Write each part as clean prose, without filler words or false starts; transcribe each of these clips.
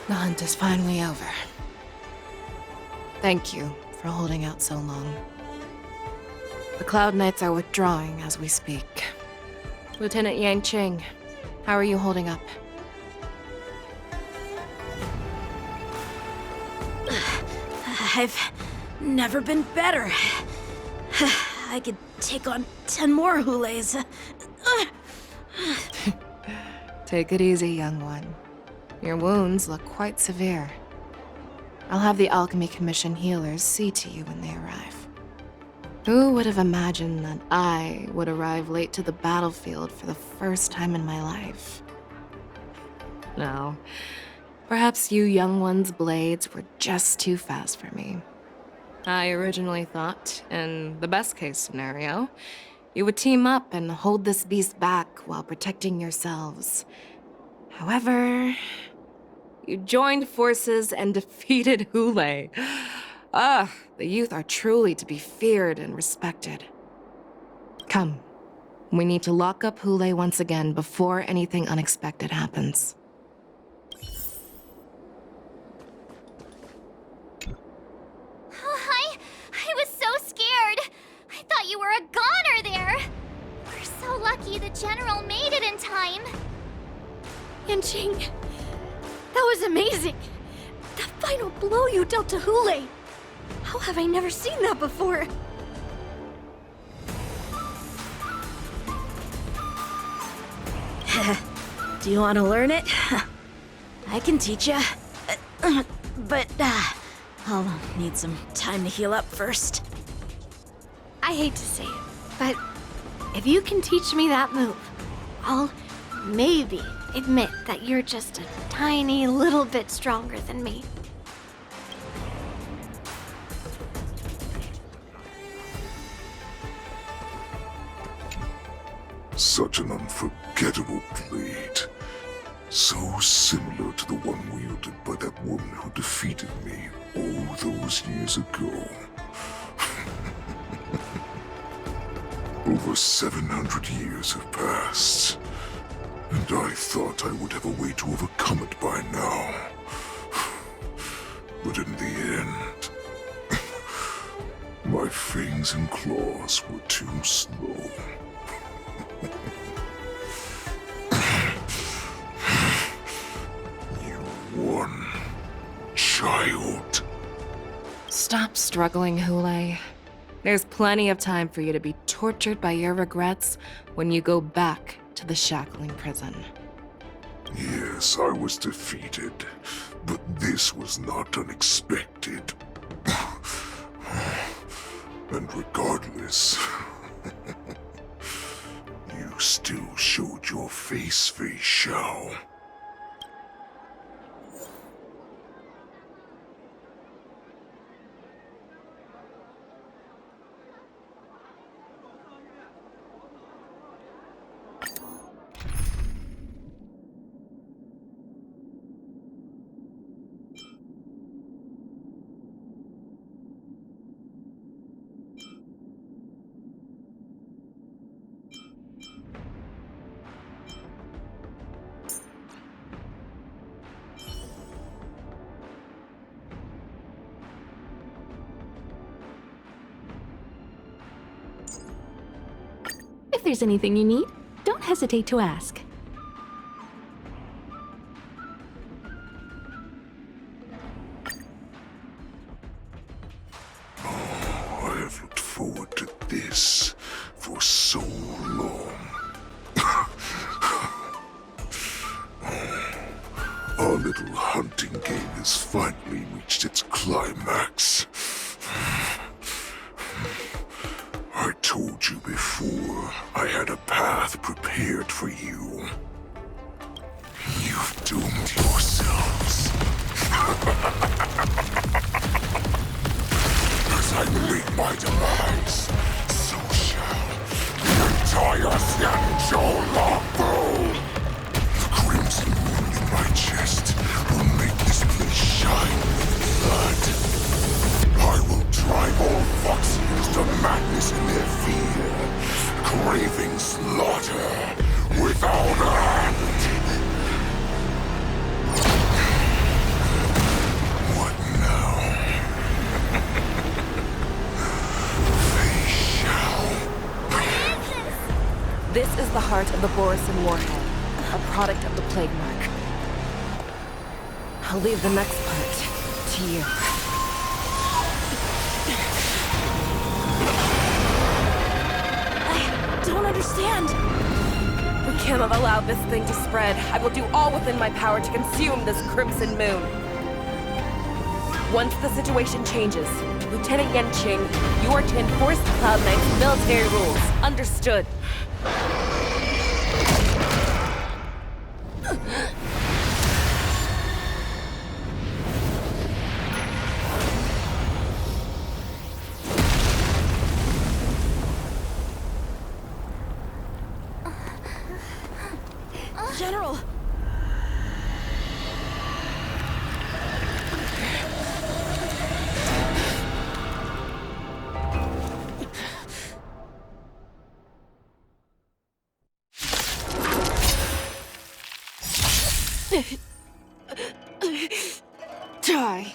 The hunt is finally over. Thank you for holding out so long. The Cloud Knights are withdrawing as we speak. Lieutenant Yang Qing, how are you holding up? I've never been better. I could take on 10 more Hulays. Take it easy, young one. Your wounds look quite severe. I'll have the Alchemy Commission healers see to you when they arrive. Who would have imagined that I would arrive late to the battlefield for the first time in my life? No. Perhaps you young ones' blades were just too fast for me. I originally thought, in the best-case scenario, you would team up and hold this beast back while protecting yourselves. However, you joined forces and defeated Hulay. The youth are truly to be feared and respected. Come, we need to lock up Hulay once again before anything unexpected happens. I was so scared. I thought you were a goner there. We're so lucky the General made it in time. Yanqing, that was amazing. That final blow you dealt to Hulay. How have I never seen that before? Do you want to learn it? I can teach you. But I'll need some time to heal up first. I hate to say it, but if you can teach me that move, I'll maybe admit that you're just a tiny little bit stronger than me. Such an unforgettable blade. So similar to the one wielded by that woman who defeated me all those years ago. Over 700 years have passed, and I thought I would have a way to overcome it by now. But in the end, my fangs and claws were too slow. One child. Stop struggling, Hulay. There's plenty of time for you to be tortured by your regrets when you go back to the shackling prison. Yes, I was defeated, but this was not unexpected. And regardless, you still showed your face, Fei Xiao. If there's anything you need, don't hesitate to ask. I have looked forward to this for so long. Our little hunting game has finally reached its climax. I told you before, I had a path prepared for you. You've doomed yourselves. As I meet my demise, so shall the entire Xianzhou Longbow. The crimson wound in my chest will make this place shine part of the Borisin warhead, a product of the plague mark. I'll leave the next part to you. I don't understand. We cannot allow this thing to spread. I will do all within my power to consume this Crimson Moon. Once the situation changes, Lieutenant Yanqing, you are to enforce the Cloud Knight's military rules. Understood. General! Die,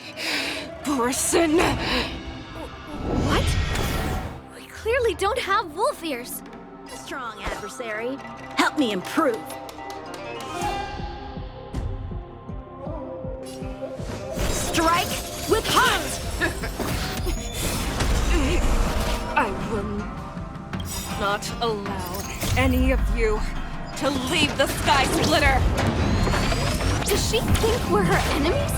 Borisin! What? We clearly don't have wolf ears. Strong adversary. Help me improve. Strike with heart! I will not allow any of you to leave the Sky Splitter! Does she think we're her enemies?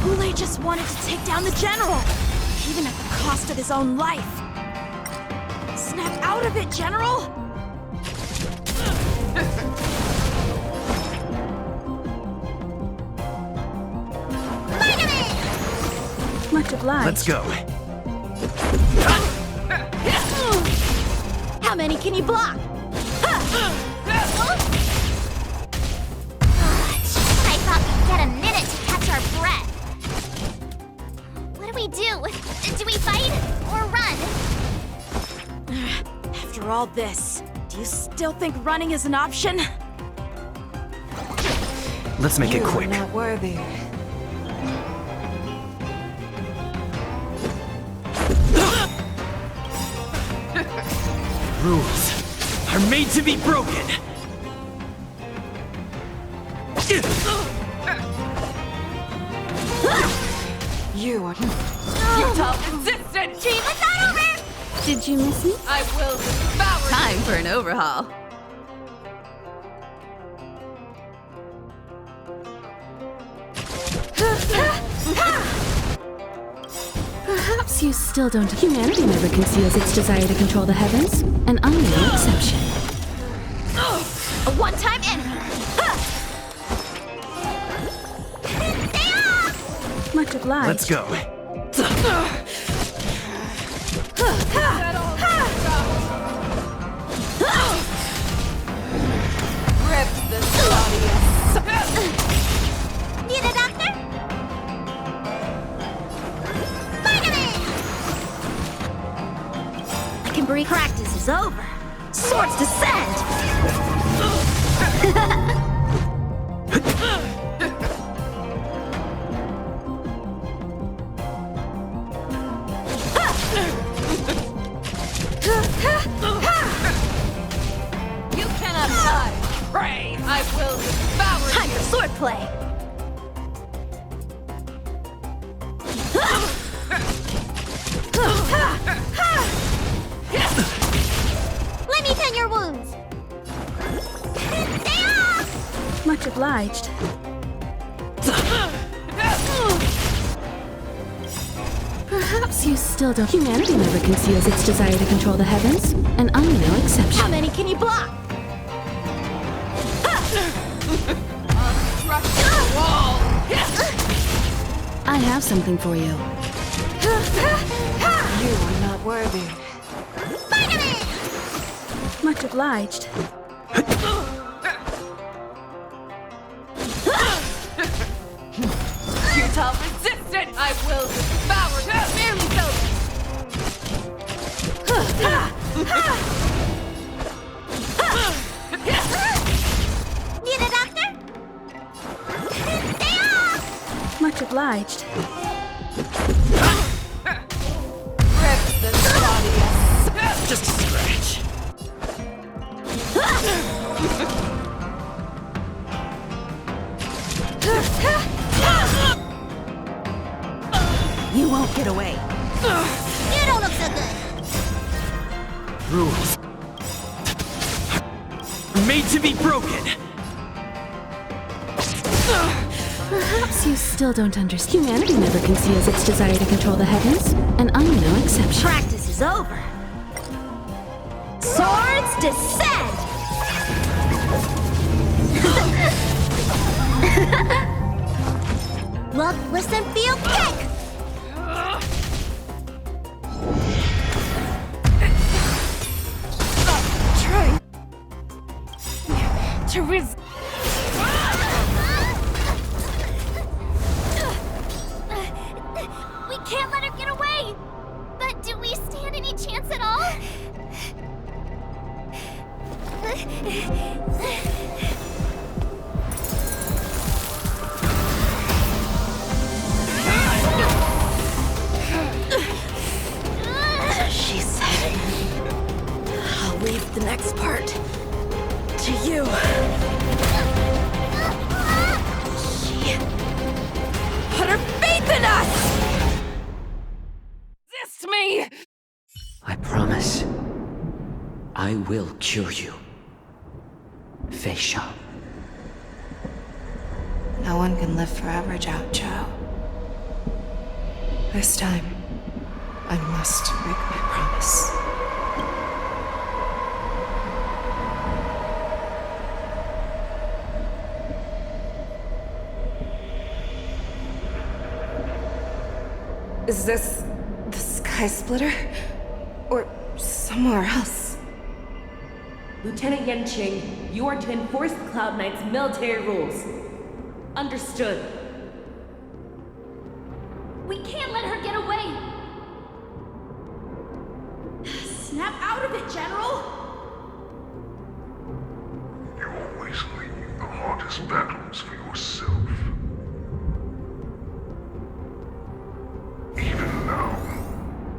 Hule just wanted to take down the general, even at the cost of his own life. Snap out of it, General! Much obliged. Let's go. How many can you block? I thought we'd get a minute to catch our breath. What do we do? Do we fight or run? After all this, do you still think running is an option? Let's make it You are quick. not worthy. Rules are made to be broken. You are... Futile resistance! It's not over! Did you miss me? I will devour you! Time for an overhaul. Perhaps you still don't. Humanity never conceals its desire to control the heavens, and I'm no exception. A one-time enemy! Much obliged. Let's go. Rip this audience! Need a doctor? I can breathe. Practice is over. Swords descend! You cannot hide! Pray! I will devour Time you! for swordplay! Let me tend your wounds. Stay off! Much obliged. Perhaps you still don't. Humanity never conceals its desire to control the heavens, and I'm no exception. How many can you block? Rush the wall! I have something for you. You are not worthy. Much obliged. Futile resistance! I will devour you! Merely so! Need a doctor? Stay off! Much obliged. Rip this audience! Just a scratch. get away. You don't look so good. Rules are made to be broken. Perhaps you still don't understand. Humanity never conceals its desire to control the heavens, and I'm no exception. Practice is over. Swords descend! Look, listen, feel, kick! Trying to resist. We can't let her get away! But do we stand any chance at all? She said, I'll leave the next part to you. She put her faith in us! Resist me! I promise. I will cure you. Fei Shao. No one can live forever, Zhao Zhao. This time, I must break my promise. Is this the Sky Splitter? Or somewhere else? Lieutenant Yanqing, you are to enforce the Cloud Knight's military rules. Understood. We can't let her get away! Snap out of it, General! You always leave the hardest battles for yourself. Even now,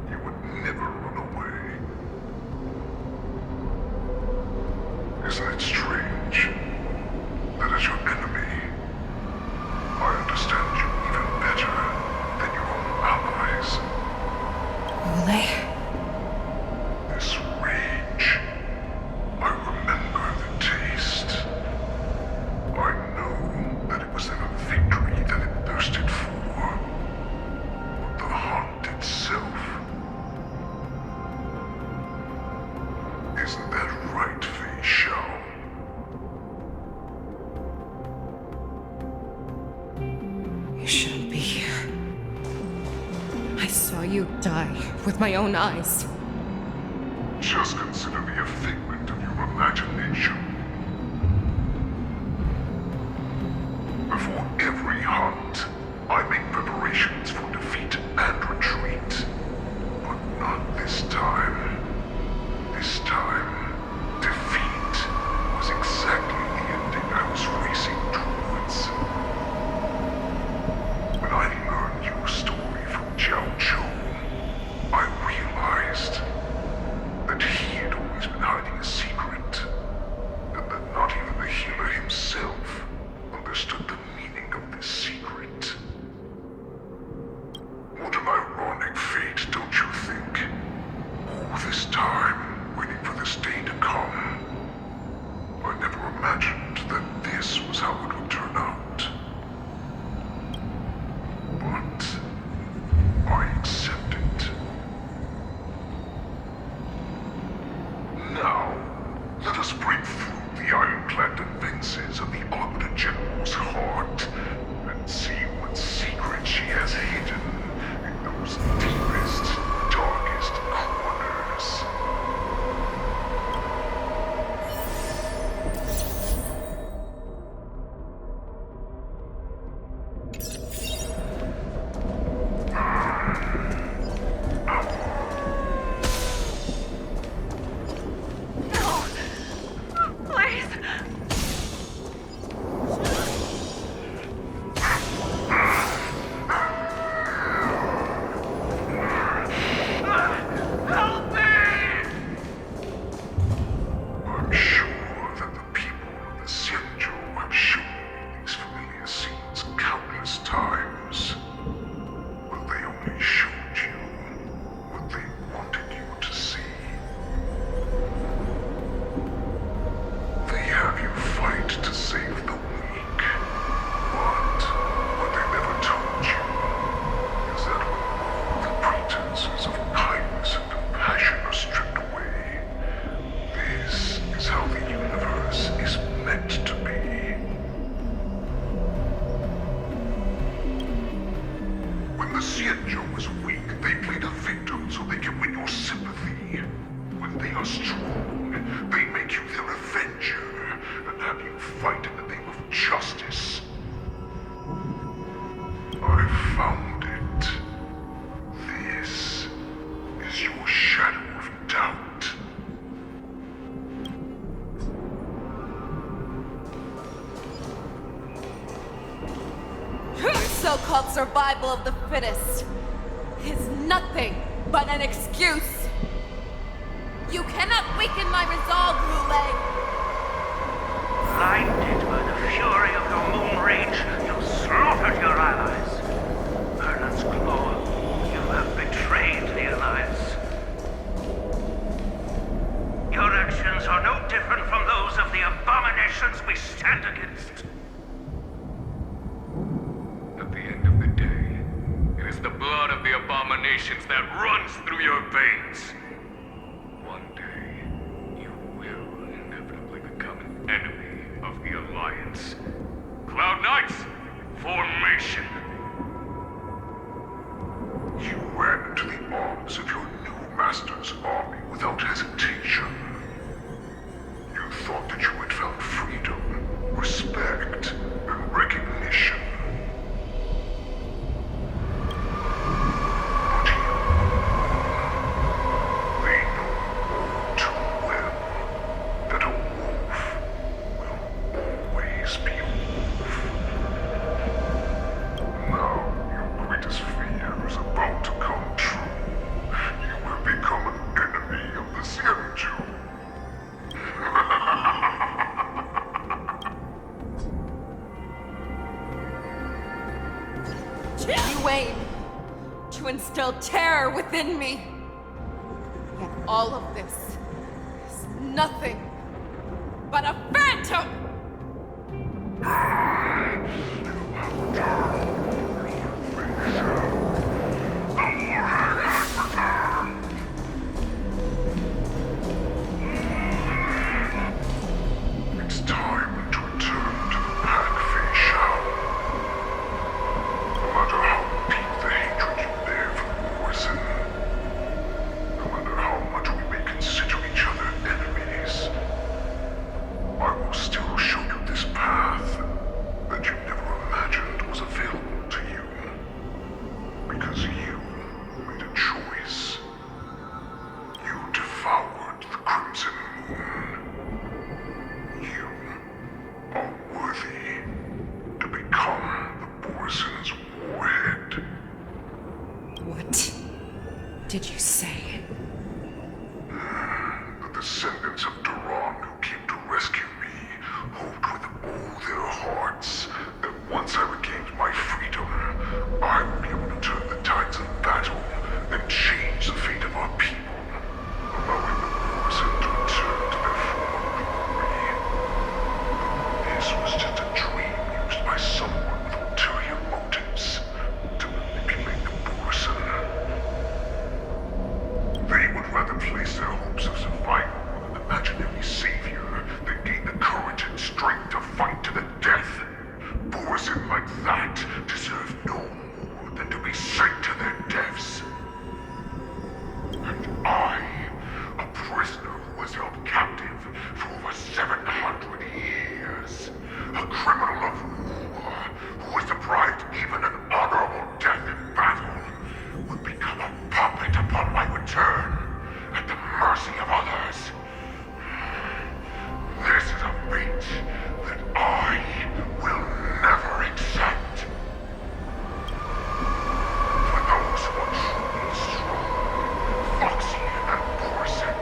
you would never run away. Isn't it strange that as your enemy, I understand you even better than your own allies? Ole? This rage, I remember the taste. I know that it was never victory that it thirsted for, but the hunt itself. Isn't that right, Fei Shao? You shouldn't be here. I saw you die with my own eyes. Just consider me a figment of your imagination. Before every hunt, I make preparations for defeat and retreat. But not this time. This time, defeat was exactly the ending I was racing towards. When I learned your story from Jiao Zhou, I realized that he had always been hiding a secret, and that not even the healer himself understood the meaning of this secret. What an ironic fate, don't you think? All this time, waiting for this day to come. I never imagined that this was how it would turn out. But I accept it. Now, let us break through the ironclad defenses of the Arbiter General's heart and see what secret she has hidden in those deepest, darkest corners. you fight in the name of justice. I found it. This is your shadow of doubt. Your so-called survival of the fittest is nothing but an excuse. You cannot weaken my resolve, Lulei. Blinded by the fury of your moon rage, you slaughtered your allies. Erland's Claw, you have betrayed the Alliance. Your actions are no different from those of the abominations we stand against. At the end of the day, it is the blood of the abominations that runs through your veins. One day, you will inevitably become an enemy of the Alliance. Cloud Knights, formation! You ran into the arms of your new master's army without hesitation. You thought that you had found freedom, respect, and recognition. But you, they know all too well that a wolf will always be a wolf. Now your greatest fear is about to come true. You will become an enemy of the Xianzhou. You aim to instill terror within me. Yet all of this is nothing but a phantom! It's time to return to the pack, Fei Shao. No matter how deep the hatred you bear for Morrison, no matter how much we may consider each other enemies, I will still show you this path that you never imagined was available to you. Because you made a choice. You devoured the Crimson Moon. You are worthy to become the Borison's warhead. What did you say? The descendants of Duran who came to rescue me hoped with all their hearts that once I regained my freedom, I would be able to turn the tides of battle and change the fate of our people, allowing the Borison to return to their former glory. This was just a dream used by someone with ulterior motives to manipulate the Borison. They would rather place their hopes of survival on an imaginary savior than gain the courage and strength to fight to the death. Borison like that deserve no more than to be sent to their deaths. And I, a prisoner who was held captive for over 700 years, a criminal of war who was deprived even an honorable death in battle, would become a puppet upon my return, at the mercy of others. This is a fate that I will never accept. For those who are truly strong, Foxy and Borson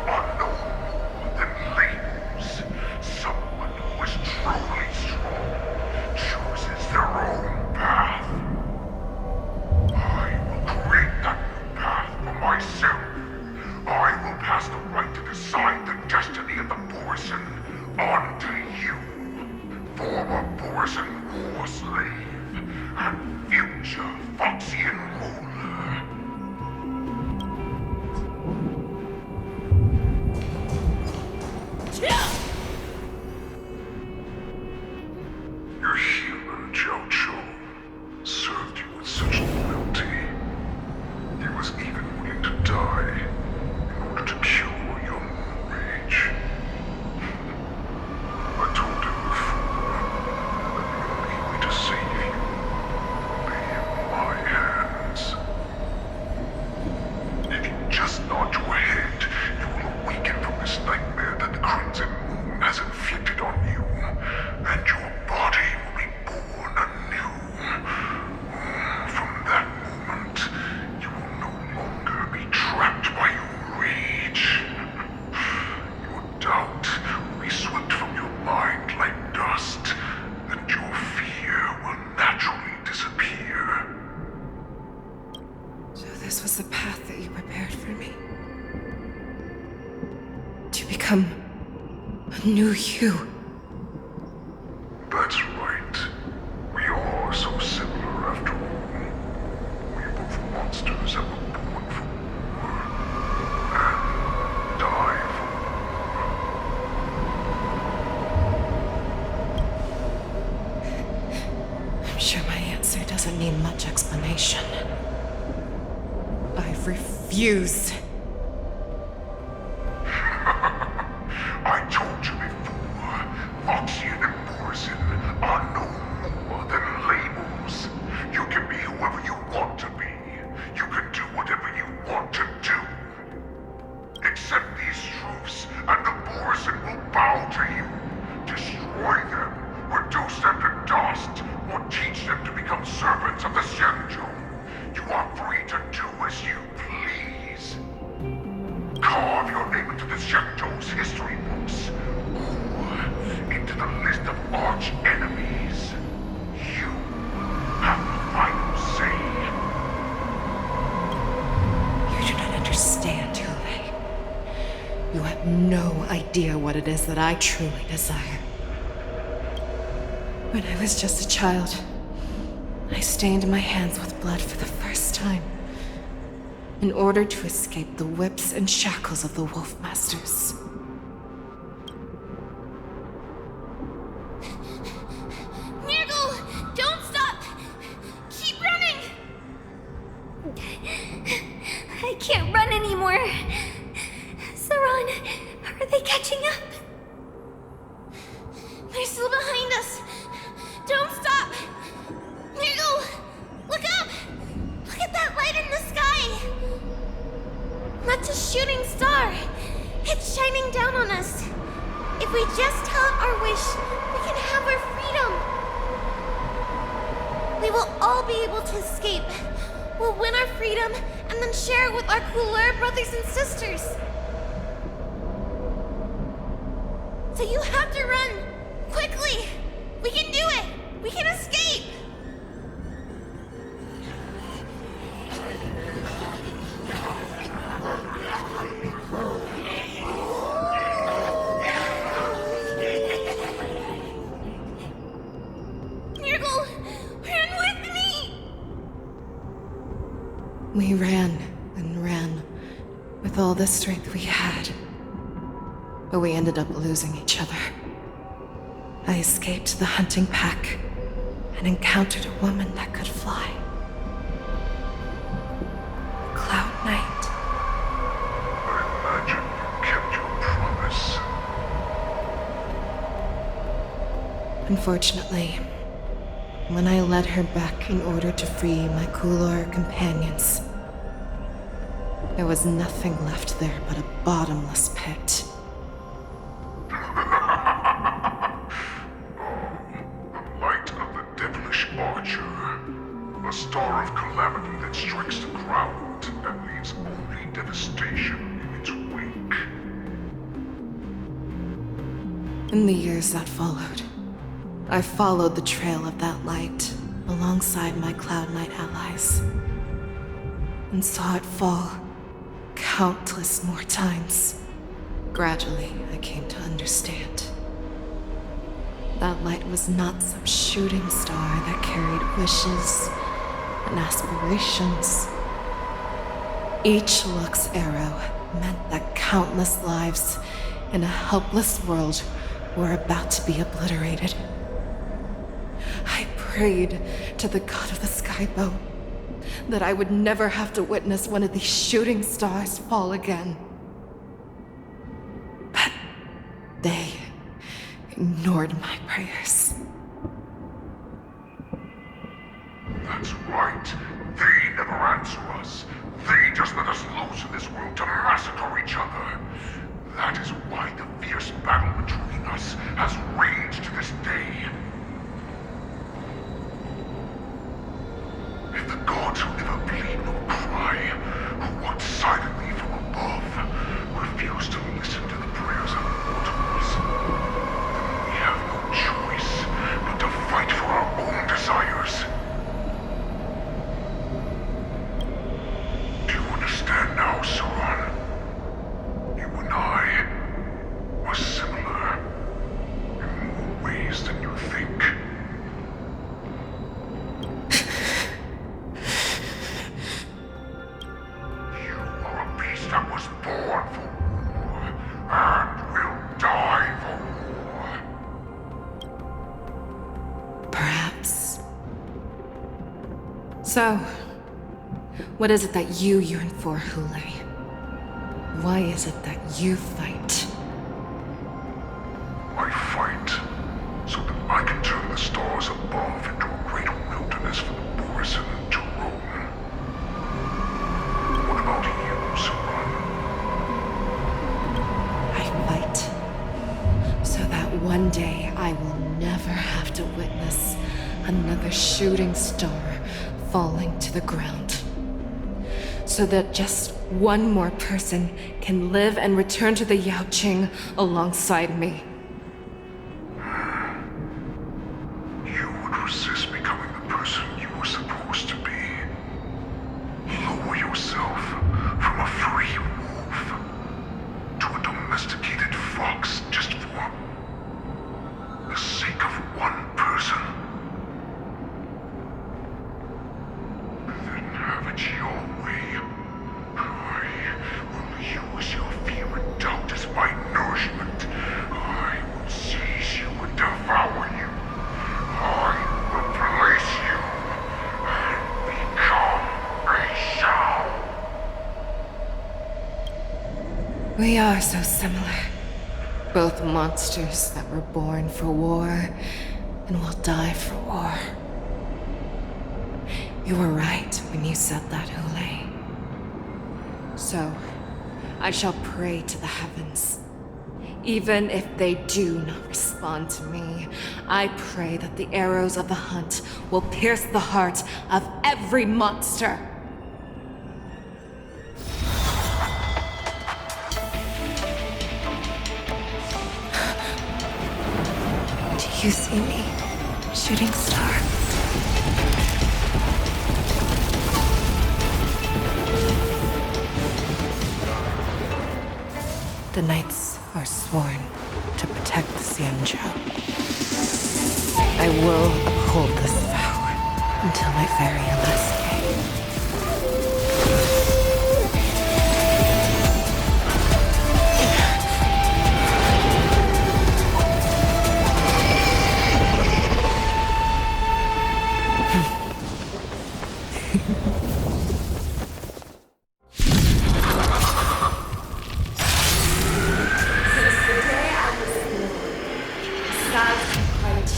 are no more than labels. Someone who is truly strong chooses their own path. I will create that new path for myself. I will pass the right to decide the destiny of the Borson on to you, former Borson war slave and future Foxian ruler. Your human Jiao Cho served you with such loyalty. He was even willing to die in order to cure your moon rage. I told him become a new you. That's right. We are so similar after all. We're both monsters that were born for war and die for war. I'm sure my answer doesn't need much explanation. I refuse. I told you before, Voxian and Morrison are no more than labels. You can be whoever you want to be. You can do whatever you want to do. Accept these truths, and the Morrison will bow to you. Destroy them, reduce them to dust, or teach them to become servants of the Xianzhou. You are free to do as you please. Carve your name into the Xianzhou's history books, or into the list of arch enemies. You have the final say. You do not understand, Hule. You have no idea what it is that I truly desire. When I was just a child, I stained my hands with blood for the first time, in order to escape the whips and shackles of the Wolf Masters. Nirgal, don't stop! Keep running! I can't run anymore. Saran, are they catching up? They're still behind us. Don't stop! Nirgal, look up! Look at that light in the sky! That's a shooting star. It's shining down on us. If we just tell it our wish, we can have our freedom. We will all be able to escape. We'll win our freedom and then share it with our cooler brothers and sisters. So you have to run. Quickly! We can do it! We can escape! Nirgal, run with me! We ran and ran with all the strength we had, but we ended up losing each other. I escaped the hunting pack and encountered a woman that could fly. Cloud Knight. I imagine you kept your promise. Unfortunately, when I led her back in order to free my Kulor companions, there was nothing left there but a bottomless pit. Light of the devilish archer. A star of calamity that strikes the ground and leaves only devastation in its wake. In the years that followed, I followed the trail of that light alongside my Cloud Knight allies, and saw it fall countless more times. Gradually, I came to understand. That light was not some shooting star that carried wishes and aspirations. Each Lux arrow meant that countless lives in a helpless world were about to be obliterated. I prayed to the god of the skybow that I would never have to witness one of these shooting stars fall again. But they ignored my prayers. That's right. They never answer us. They just let us loose in this world to massacre each other. That is why the fierce battle between us has raged to this day. If the gods who never bleed nor cry, who watch silently from above, refuse to listen to the prayers of mortals, then we have no choice but to fight for our own desires. Do you understand now, Saran? You and I, perhaps. So, what is it that you yearn for, Hule? Why is it that you fight? I fight so that I can turn the stars above into a great wilderness for the Boursin to roam. What about you, Saran? I fight so that one day I will never have to witness another shooting star falling to the ground. So that just one more person can live and return to the Yaoqing alongside me. You would resist becoming the person you were supposed to be. Lower yourself from a free wolf to a domesticated fox just for the sake of one person. Then have it your way. I will use your fear and doubt as my nourishment. I will seize you and devour you. I will place you and become a shell. We are so similar. Both monsters that were born for war and will die for war. You were right when you said that, Hule. So, I shall pray to the heavens. Even if they do not respond to me, I pray that the arrows of the hunt will pierce the heart of every monster. Do you see me, shooting star? The knights are sworn to protect the Xianzhou. I will uphold this vow until my very last day.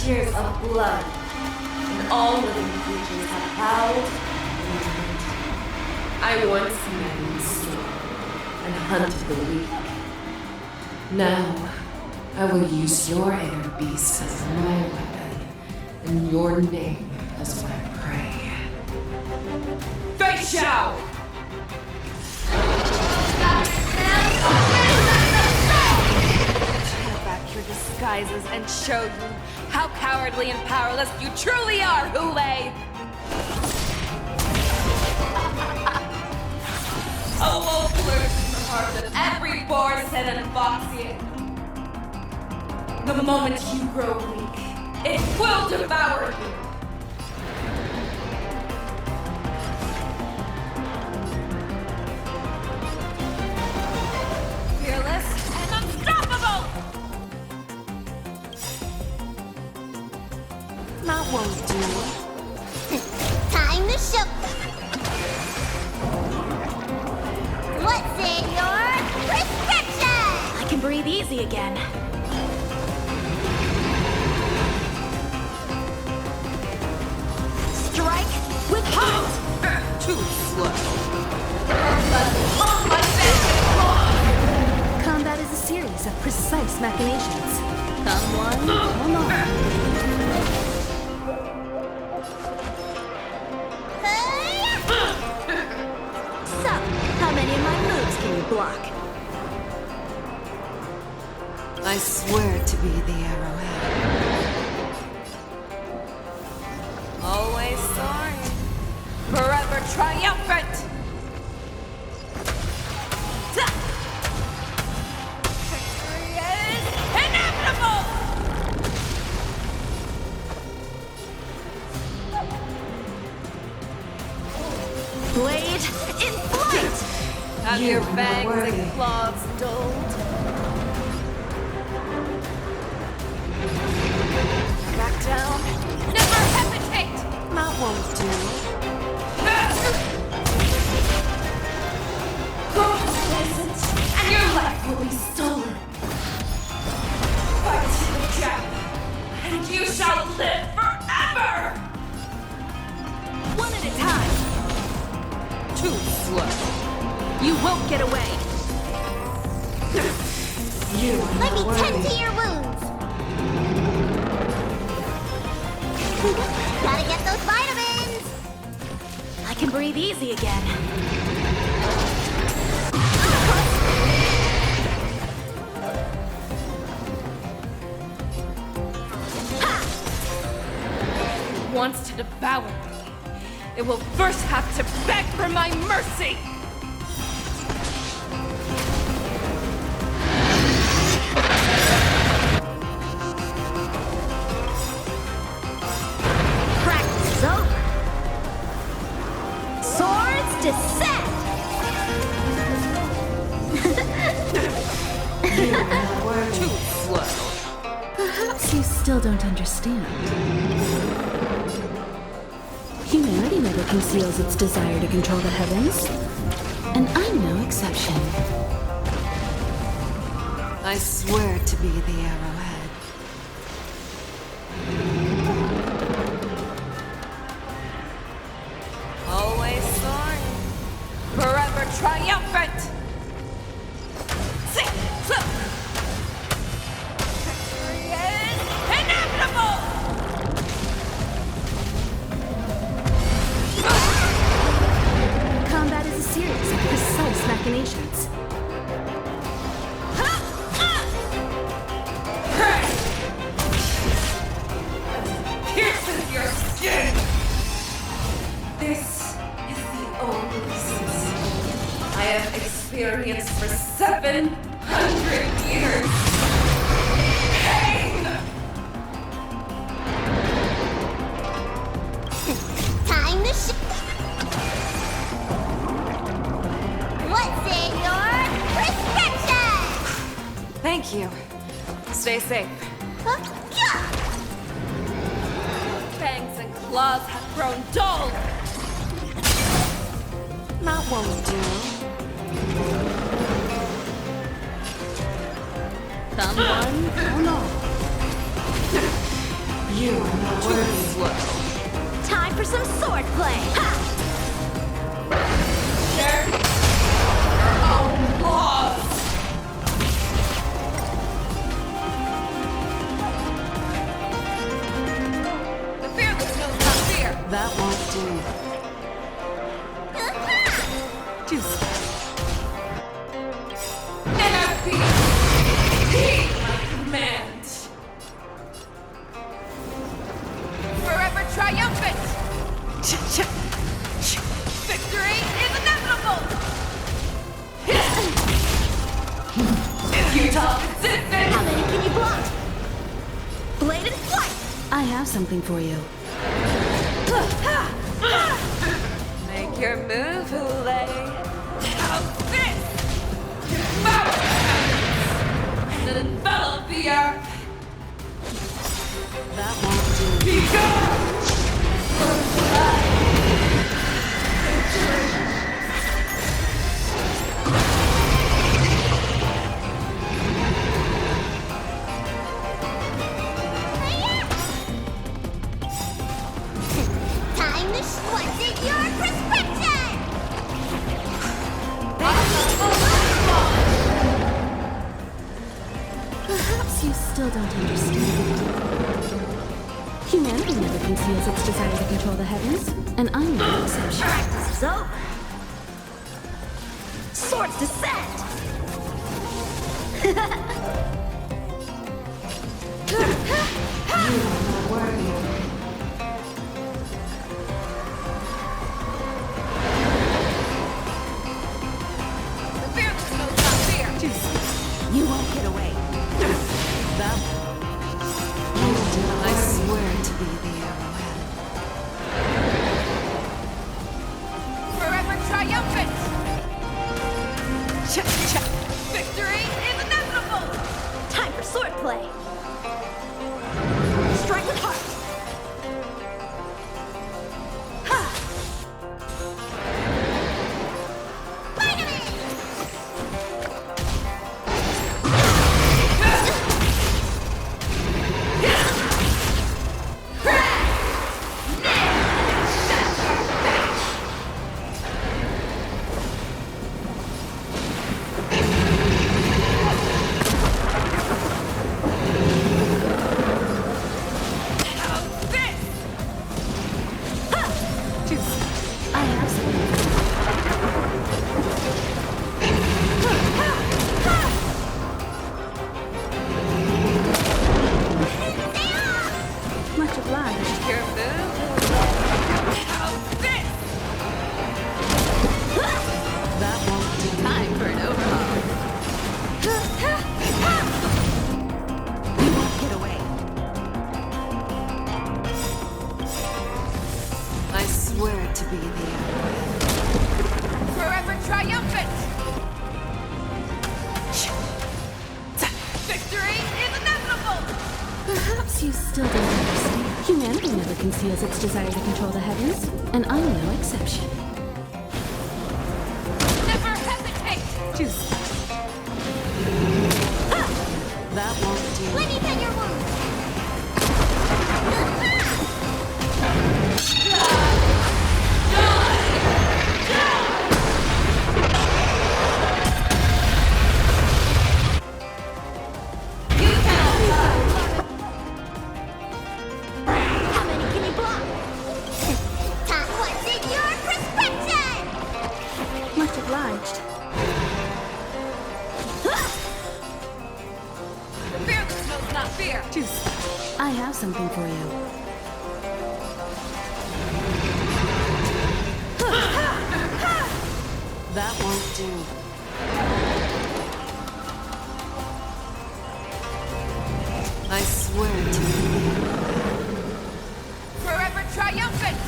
Tears of blood, and all living creatures have bowed and died. I once met strong and hunted the weak. Now, I will use your air beast as my weapon, and your name as my prey. Fei Xiao! Tear back your disguises and show you how cowardly and powerless you truly are, Hule! A wolf lurks in the heart of every Boursin and Foxian. The moment you grow weak, it will devour you. Fearless and unstoppable! That won't do. Time to show. What's in your prescription? I can breathe easy again. Strike with heart! Too slow. Combat is a series of precise machinations. Come one, come all. So, how many of my moves can you block? I swear to be the arrowhead. Always soaring. Forever triumphant! Victory is inevitable! Blade in flight! Have You your are not fangs worthy. and claws dulled? Back down. Never hesitate! shall live forever! One at a time. Too slow. You won't get away. Let me tend to your wounds. Gotta get those vitamins. I can breathe easy again. Wants to devour me. It will first have to beg for my mercy! Practice is over. Swords descend! Too slow. Perhaps you still don't understand. Humanity never conceals its desire to control the heavens, and I'm no exception. I swear to be the arrowhead. Always soaring. Forever triumphant! Victory is inevitable! Combat is a series of precise machinations. Pierces your skin! This is the only system I have experienced for 700 years. Pain! Time to What's in your prescription? Thank you. Stay safe. Yeah. Fangs and claws have grown dull. That won't do. Someone or not. You are not Too worthy. slow. Time for some swordplay. Ha! Share your own laws. The fearless knows not fear. That won't do. Too slow. Anarchy! Heed my command. Forever triumphant! Victory is inevitable! Futile resistance! How many can you block? Blade and flight! I have something for you. Make your move, Hule. How's this? Devour and envelop the earth! That won't do. Be gone! Time to what's in your prescription? Perhaps you still don't understand. Humanity never conceals its desire to control the heavens, and I'm no exception. Practice is over. Swords descend! The fearless knows not fear. You won't get away. I swear to be the arrowhead. Forever triumphant! Victory is inevitable! Time for swordplay. That won't do. Time for an overhaul. You won't get away. I swear to be the Forever triumphant! Victory is inevitable! Perhaps you still don't understand. Humanity never conceals its desire to control the heavens, and I'm no exception. Never hesitate! That won't do. Let me pen your wound. How many can you block? Top what's in your prescription! Much obliged. Fear that knows not fear! I have something for you. That won't do. I swear to be. Forever triumphant!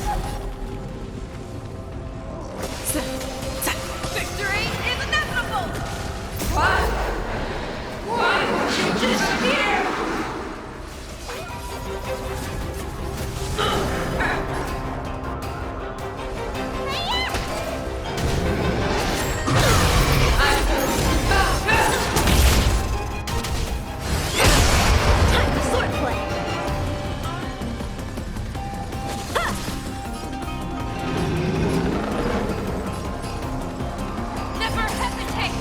Victory is inevitable! Why would you disappear? Time for swordplay! Never hesitate!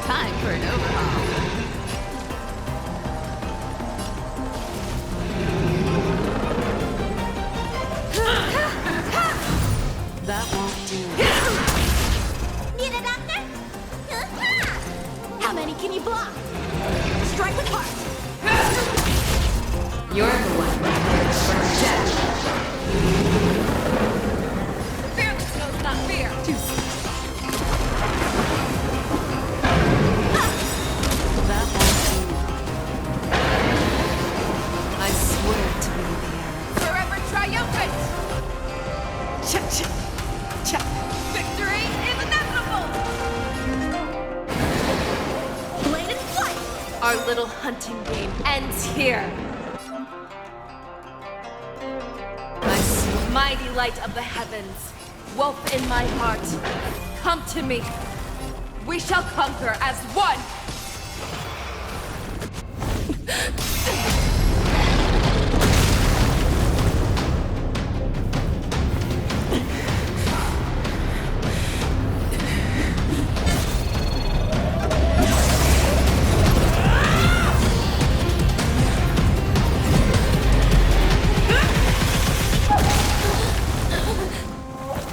Time for an overhaul. That won't do. Need a doctor? How many can you block? Strike with heart! You're the one for death. Fear that knows not fear! That won't do. I swear to be the Forever triumphant! Victory is inevitable! Blade and flight! Our little hunting game ends here. Mighty light of the heavens, wolf in my heart, come to me. We shall conquer as one.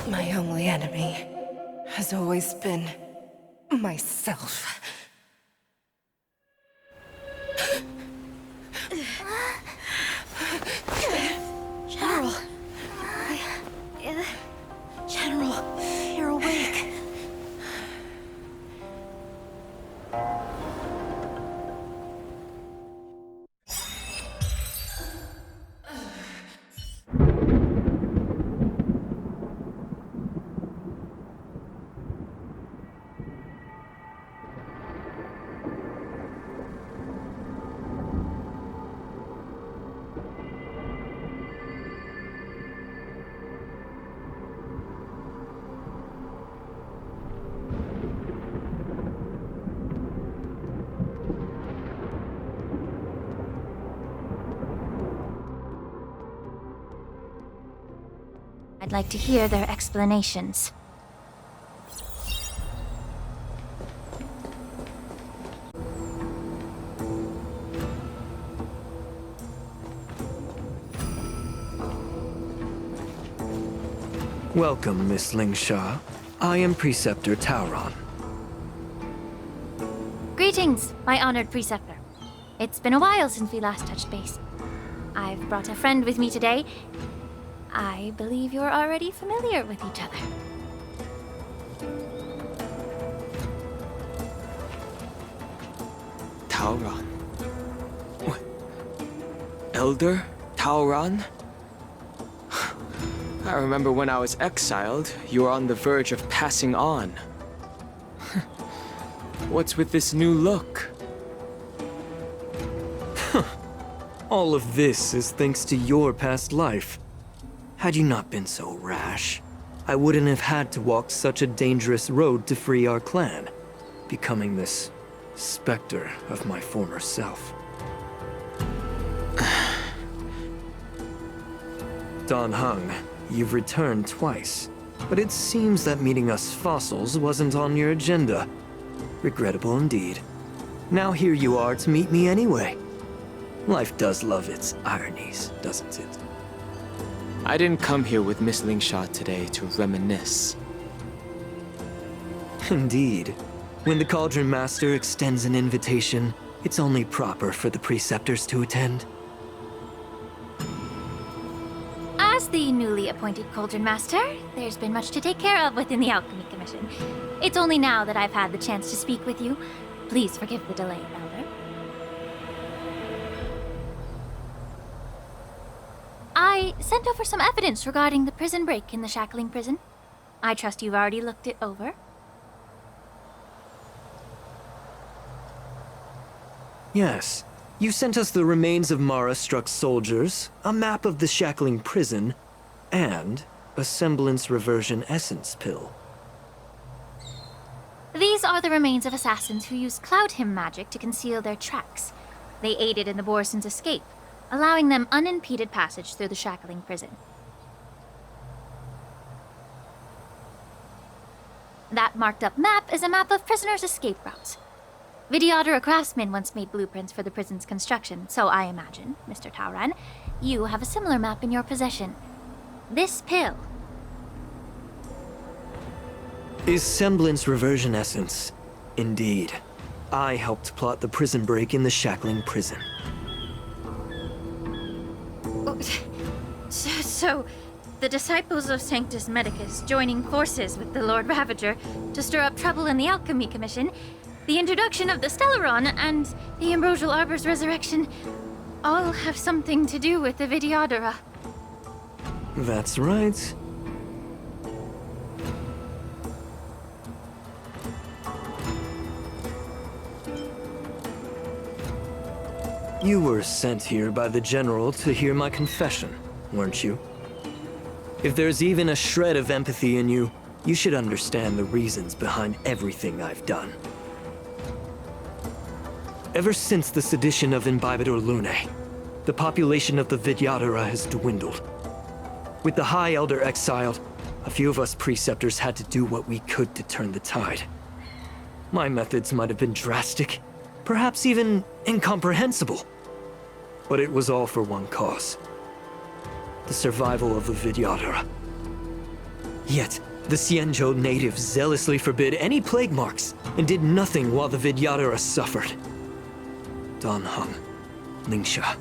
My only enemy has always been myself. General. General, you're awake. I'd like to hear their explanations. Welcome, Miss Lingsha. I am Preceptor Tauron. Greetings, my honored preceptor. It's been a while since we last touched base. I've brought a friend with me today. I believe you're already familiar with each other. Tauron. What? Elder Tauron? I remember when I was exiled, you were on the verge of passing on. What's with this new look? All of this is thanks to your past life. Had you not been so rash, I wouldn't have had to walk such a dangerous road to free our clan, becoming this specter of my former self. Dan Heng, you've returned twice, but it seems that meeting us fossils wasn't on your agenda. Regrettable indeed. Now here you are to meet me anyway. Life does love its ironies, doesn't it? I didn't come here with Miss Lingsha today to reminisce. Indeed. When the Cauldron Master extends an invitation, it's only proper for the Preceptors to attend. As the newly appointed Cauldron Master, there's been much to take care of within the Alchemy Commission. It's only now that I've had the chance to speak with you. Please forgive the delay, Elder. I sent over some evidence regarding the prison break in the Shackling prison. I trust you've already looked it over. Yes. You sent us the remains of Mara-struck soldiers, a map of the Shackling prison, and a semblance reversion essence pill. These are the remains of assassins who used Cloud Hymn magic to conceal their tracks. They aided in the Borison's escape, allowing them unimpeded passage through the Shackling prison. That marked-up map is a map of prisoners' escape routes. Vidyadhara craftsmen once made blueprints for the prison's construction, so I imagine, Mr. Tauron, you have a similar map in your possession. This pill. Is semblance reversion essence. Indeed. I helped plot the prison break in the Shackling prison. So, the disciples of Sanctus Medicus joining forces with the Lord Ravager to stir up trouble in the Alchemy Commission, the introduction of the Stellaron, and the Ambrosial Arbor's resurrection all have something to do with the Vidyadhara. That's right. You were sent here by the General to hear my confession, weren't you? If there's even a shred of empathy in you, you should understand the reasons behind everything I've done. Ever since the sedition of Imbibador Lune, the population of the Vidyadhara has dwindled. With the High Elder exiled, a few of us Preceptors had to do what we could to turn the tide. My methods might have been drastic, perhaps even incomprehensible. But it was all for one cause. The survival of the Vidyadhara. Yet, the Xianzhou natives zealously forbid any plague marks and did nothing while the Vidyadhara suffered. Dan Heng, Lingsha,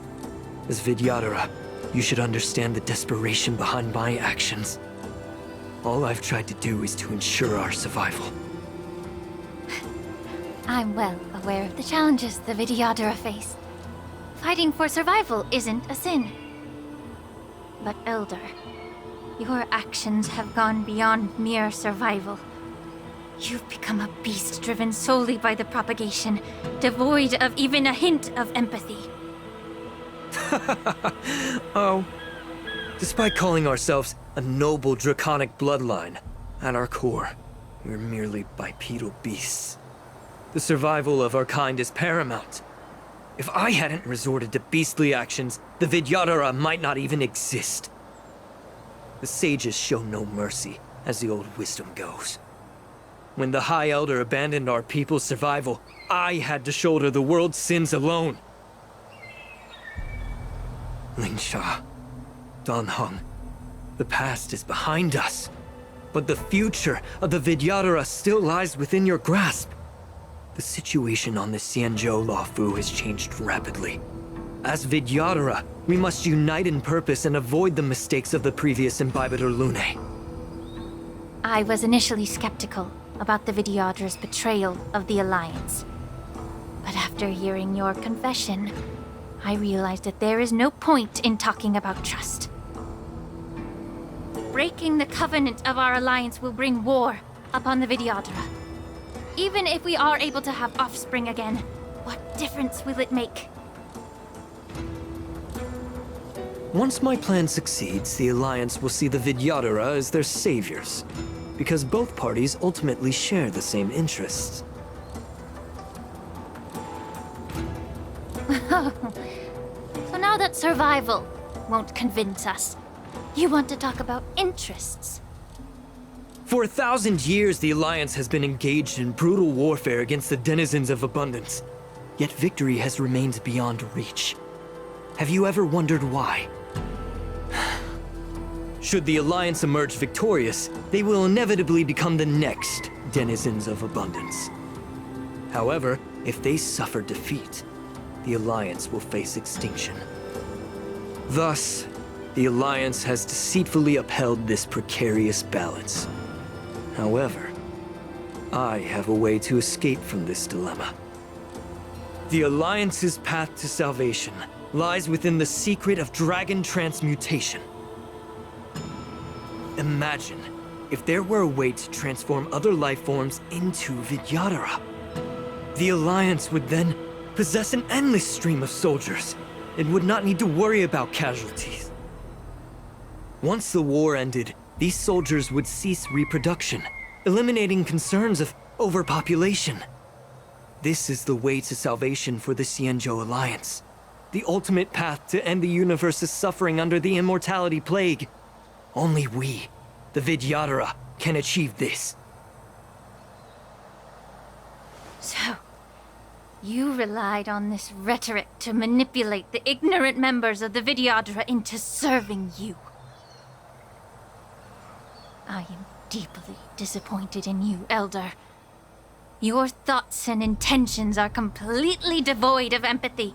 as Vidyadhara, you should understand the desperation behind my actions. All I've tried to do is to ensure our survival. I'm well aware of the challenges the Vidyadhara face. Fighting for survival isn't a sin. But Elder, your actions have gone beyond mere survival. You've become a beast driven solely by the propagation, devoid of even a hint of empathy. Oh. Despite calling ourselves a noble draconic bloodline, at our core, we're merely bipedal beasts. The survival of our kind is paramount. If I hadn't resorted to beastly actions, the Vidyadhara might not even exist. The sages show no mercy, as the old wisdom goes. When the High Elder abandoned our people's survival, I had to shoulder the world's sins alone. Lingsha, Dan Heng, the past is behind us, but the future of the Vidyadhara still lies within your grasp. The situation on the Xianzhou Luofu has changed rapidly. As Vidyadhara, we must unite in purpose and avoid the mistakes of the previous Imbibitor Lunae. I was initially skeptical about the Vidyadhara's betrayal of the Alliance. But after hearing your confession, I realized that there is no point in talking about trust. Breaking the covenant of our alliance will bring war upon the Vidyadhara. Even if we are able to have offspring again, what difference will it make? Once my plan succeeds, the Alliance will see the Vidyadhara as their saviors, because both parties ultimately share the same interests. So now that survival won't convince us, you want to talk about interests? For 1,000 years, the Alliance has been engaged in brutal warfare against the denizens of abundance. Yet victory has remained beyond reach. Have you ever wondered why? Should the Alliance emerge victorious, they will inevitably become the next denizens of abundance. However, if they suffer defeat, the Alliance will face extinction. Thus, the Alliance has deceitfully upheld this precarious balance. However, I have a way to escape from this dilemma. The Alliance's path to salvation lies within the secret of dragon transmutation. Imagine if there were a way to transform other life forms into Vidyadhara. The Alliance would then possess an endless stream of soldiers and would not need to worry about casualties. Once the war ended, these soldiers would cease reproduction, eliminating concerns of overpopulation. This is the way to salvation for the Xianzhou Alliance. The ultimate path to end the universe's suffering under the immortality plague. Only we, the Vidyadhara, can achieve this. So, you relied on this rhetoric to manipulate the ignorant members of the Vidyadhara into serving you. I am deeply disappointed in you, Elder. Your thoughts and intentions are completely devoid of empathy.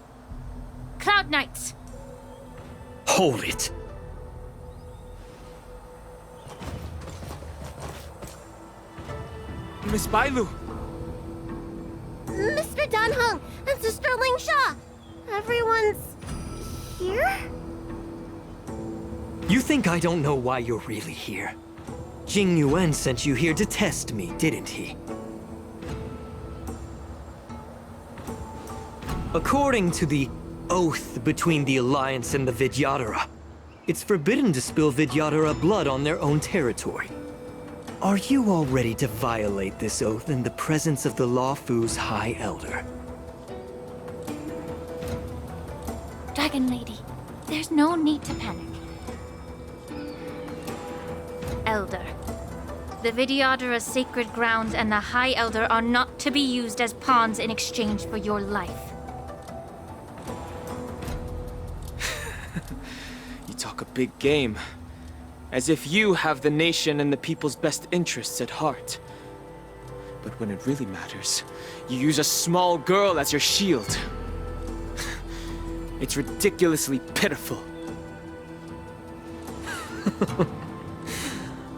Cloud Knights! Hold it! Miss Bailu! Mr. Danheng and Sister Lingsha! Everyone's here? You think I don't know why you're really here? Jing Yuan sent you here to test me, didn't he? According to the oath between the Alliance and the Vidyadhara, it's forbidden to spill Vidyadhara blood on their own territory. Are you all ready to violate this oath in the presence of the Law Fu's High Elder? Dragon Lady, there's no need to panic. Elder, the Vidyadhara's sacred grounds and the High Elder are not to be used as pawns in exchange for your life. You talk a big game. As if you have the nation and the people's best interests at heart. But when it really matters, you use a small girl as your shield. It's ridiculously pitiful.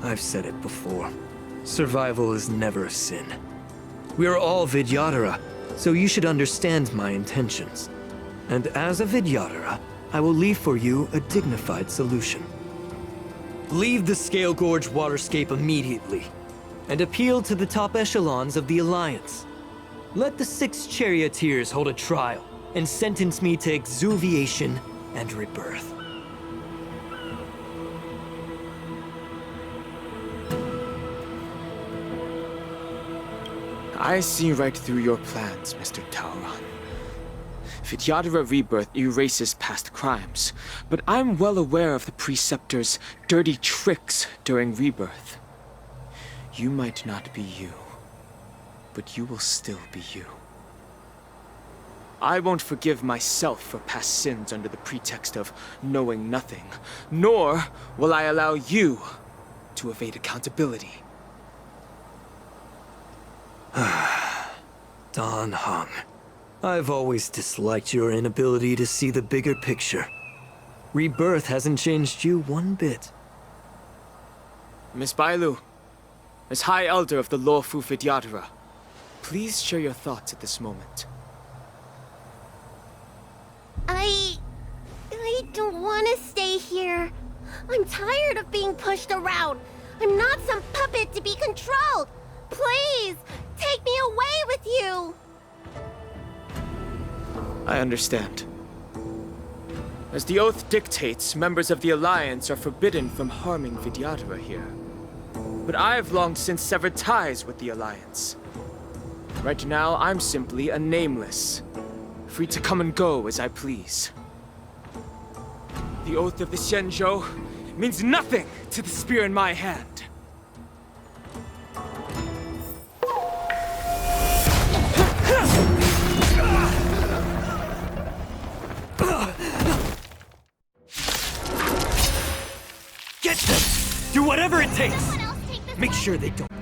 I've said it before. Survival is never a sin. We are all Vidyadhara, so you should understand my intentions. And as a Vidyadhara, I will leave for you a dignified solution. Leave the Scale Gorge waterscape immediately, and appeal to the top echelons of the Alliance. Let the 6 charioteers hold a trial, and sentence me to exuviation and rebirth. I see right through your plans, Mr. Tauron. Vidyadhara Rebirth erases past crimes, but I'm well aware of the Preceptor's dirty tricks during Rebirth. You might not be you, but you will still be you. I won't forgive myself for past sins under the pretext of knowing nothing, nor will I allow you to evade accountability. Dan Heng. I've always disliked your inability to see the bigger picture. Rebirth hasn't changed you one bit. Miss Bailu, as High Elder of the Lawfu Vidyadhara, please share your thoughts at this moment. I don't want to stay here. I'm tired of being pushed around. I'm not some puppet to be controlled. Please, take me away with you. I understand. As the oath dictates, members of the Alliance are forbidden from harming Vidyadhara here. But I've long since severed ties with the Alliance. Right now, I'm simply a nameless, free to come and go as I please. The oath of the Xianzhou means nothing to the spear in my hand. Get them! Do whatever it takes! Make sure they don't